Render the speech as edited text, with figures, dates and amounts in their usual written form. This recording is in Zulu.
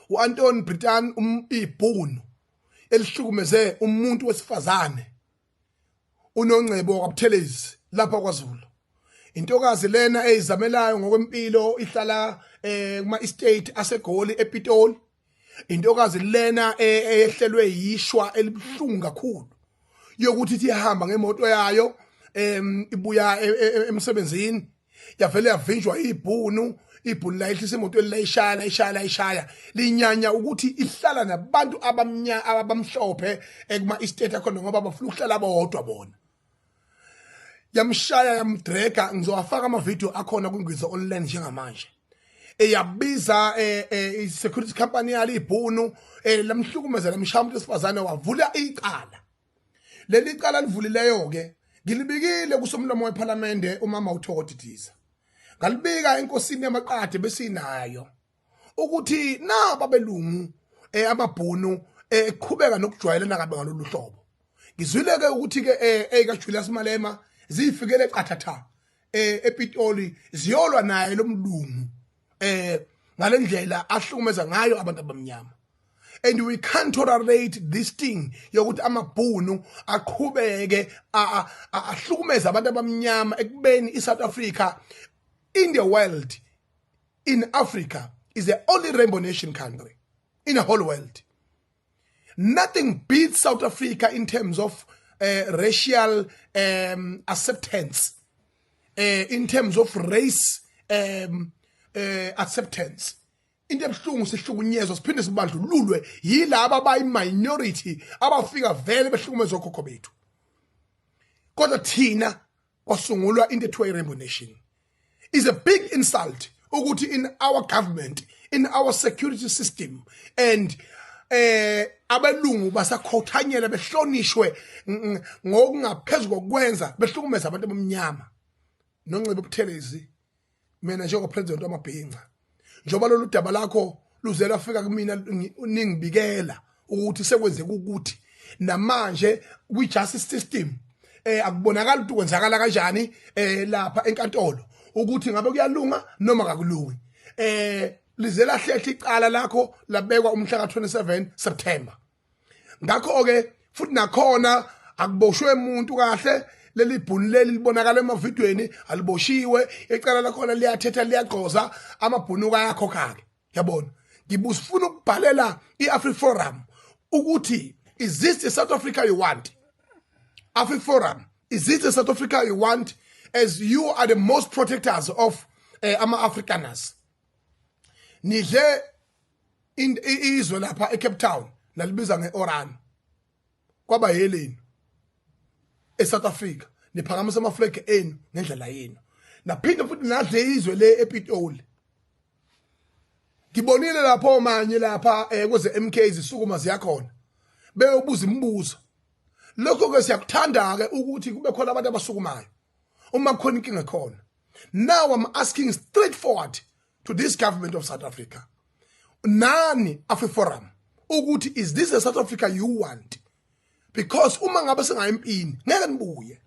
uAnton Britain ibhunu elihlukumeze umuntu wesifazane uNongcebo kaButhelezi lapha kwaZulu. Intokazi lena eyizamelayo ngokwempilo ihlala kuma estate aseGoli ePitoli. Intokazi lena eyehlelwe yishwa elibhlungu kakhulu yokuthi ithi ihamba ngemoto yayo ibuya emsebenzini yavele yavinjwa ibhunu la ihlisa imoto layishaya linyanya ukuthi ihlala nabantu abamhlophe kuma estate akhona ngoba bafuna ukuhlala bodwa bona. Yamshaya yamdrega ngizowafaka ama video akhona kwingwiza online njengamanje. Eyabiza security company yali ibhunu lamhlukumeza lamshaya umuntu esifazane wavula icala. Leli cala livulileyo ke ngilibikile kusomlomo weParliament umama uThokodidisa. Ngalibika enkosini yamaqade besinayo ukuthi naba belungu amabhunu eqhubeka nokujwayelana kabe ngalolu hlobo. Ngizwile ke ukuthi ke ekaJulius Malema zifikele eqathatha ePitoli ziyolwa naye lo mlungu ngalendlela ahlukumeza ngayo abantu abamnyama. And we can't tolerate this thing yokuthi amabhunu aqhubeke ahlukumeza abantu abamnyama ekubeni iSouth Africa in the world, in Africa, is the only rainbow nation country in the whole world. Nothing beats South Africa in terms of racial acceptance, in terms of race acceptance. Into ebuhlungu sihlukunyezwa siphinde sibandlululwe yilabo abayi-minority abafika vele behlukumeza okhokho bethu. Kodwa thina kwasungulwa into ethiwa i-rainbow nation. Is a big insult ukuthi in our government, in our security system, and abelungu basakhothanyela behlonishwe ngokungaphezulu kokwenza behlukumeza abantu abamnyama. Nongcebo Buthelezi mina njengopresident wamabhinqa njoba lolu daba lakho luze lafika kumina ningibikela ukuthi sekwenzeka ukuthi namanje kwi justice system akubonakala ukuthi kwenzakala kanjani lapha enkantolo ukuthi ngabe kuyalunga noma akakulungi. Lize lahlehla icala lakho labekwa umhla ka27 September. Ngakho ke futhi nakhona akuboshwe umuntu kahle leli bhunu leli libonakala emavidweni aliboshiwe icala lakhona liyathetha liyagqoza amabhunu yakho khake. Yabona ngibusifuna ukubhalela iAfriForum ukuthi is this the South Africa you want? AfriForum, is this the South Africa you want? As you are the most protectors of ama-Afrikaners. Nidle izwe lapha eCape Town nalibiza ngeOranje. Kwaba yeleni eSouth Africa niphakamisa amaflag enu ngendlela yenu. Naphinde futhi nadle izwe le ePitoli. Ngibonile lapho manje lapha kweze MK izisukuma ziyakhona. Beyobuza imibuzo. Lokho ke siyakuthanda ke ukuthi kube khona abantu abasukumayo. Uma khona inkinga khona. Now I'm asking straightforward to this government of South Africa. Nani AfriForum ukuthi is this the South Africa you want? Because uma ngabe singayempini ngeke nibuye.